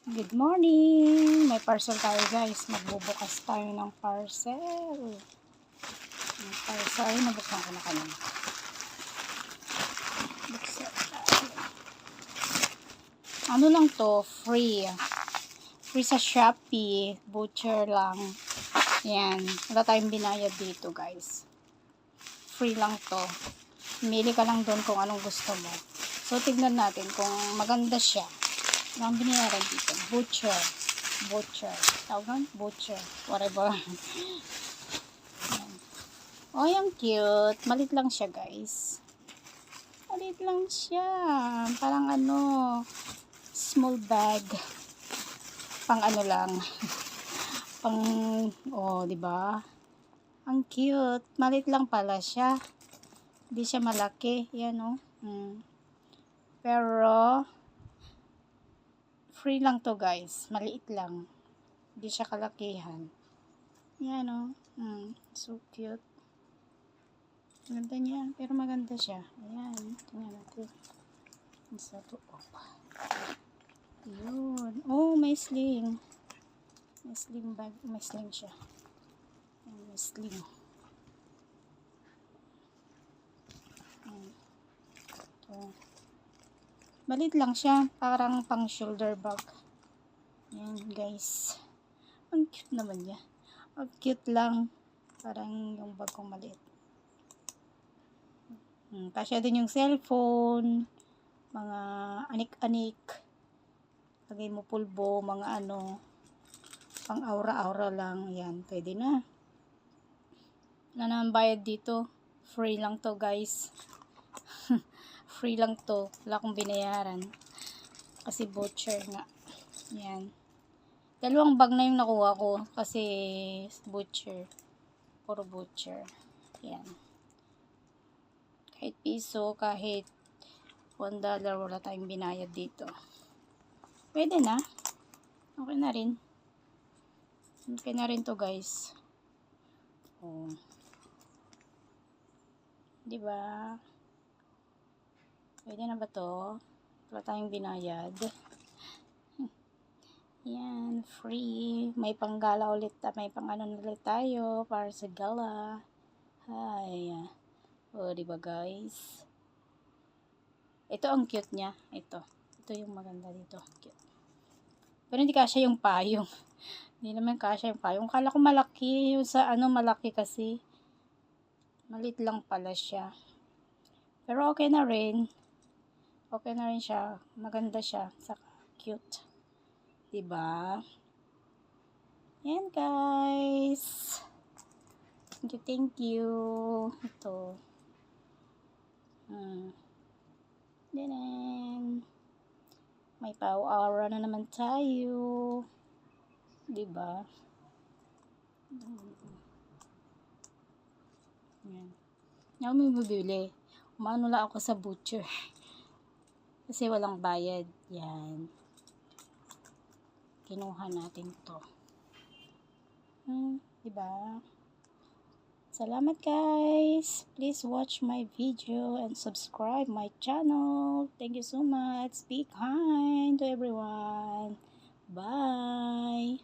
Good morning! May parcel tayo guys. Magbubukas tayo ng parcel. Ang parcel. Ay, nabuksan ko na kanina. Buksan tayo. Ano lang to? Free. Free sa Shopee. Butcher lang. Yan. Wala tayong binayad dito guys. Free lang to. Pili ka lang doon kung anong gusto mo. So, tignan natin kung maganda siya. Ang binayaran dito. Butcher. Tawag nun? Butcher. Whatever. Oh, yung cute. Malit lang siya, guys. Malit lang siya. Parang ano, small bag. Pang ano lang. Pang, oh, diba? Ang cute. Malit lang pala siya. Hindi siya malaki. Yan, oh. Pero, free lang to guys. Maliit lang. Hindi siya kalakihan. Yan o. So cute. Ganda niya. Pero maganda siya. Ayan. Tingnan natin. Isa to. Yun. Oh, may sling. May sling bag. May sling siya. May sling. Ito. Malit lang siya. Parang pang shoulder bag. Yan guys. Ang cute naman niya. Ang cute lang. Parang yung bag kong maliit. Kasya din yung cellphone. Mga anik-anik. Lagay mo pulbo. Mga ano. Pang aura-aura lang. Yan. Pwede na. Wala naman bayad dito. Free lang to guys. Free lang to. Wala akong binayaran. Kasi butcher nga. Yan. Dalawang bag na yung nakuha ko. Kasi butcher. Puro butcher. Yan. Kahit piso, kahit $1, wala tayong binayad dito. Pwede na. Okay na rin. Okay na rin to guys. Oh. Diba? Pwede na ba to? Wala tayong binayad. Yan, free. May panggala ulit. May pang ano ulit tayo para sa gala. Hi. O, diba guys? Ito ang cute niya. Ito yung maganda dito. Cute. Pero hindi kasya yung payong. Hindi naman kasya yung payong. Kala ko malaki. Yung sa ano, malaki kasi. Malit lang pala siya. Pero okay na rin. Okay na rin siya. Maganda siya. Saka cute. Diba? Yan guys. Thank you. Ito. Dinan. May power na naman tayo. Diba? Yan. Yan may bibili. Umano lang ako sa butcher. Kasi walang bayad. Yan. Kinuha natin to. Diba? Salamat guys. Please watch my video and subscribe my channel. Thank you so much. Be kind to everyone. Bye.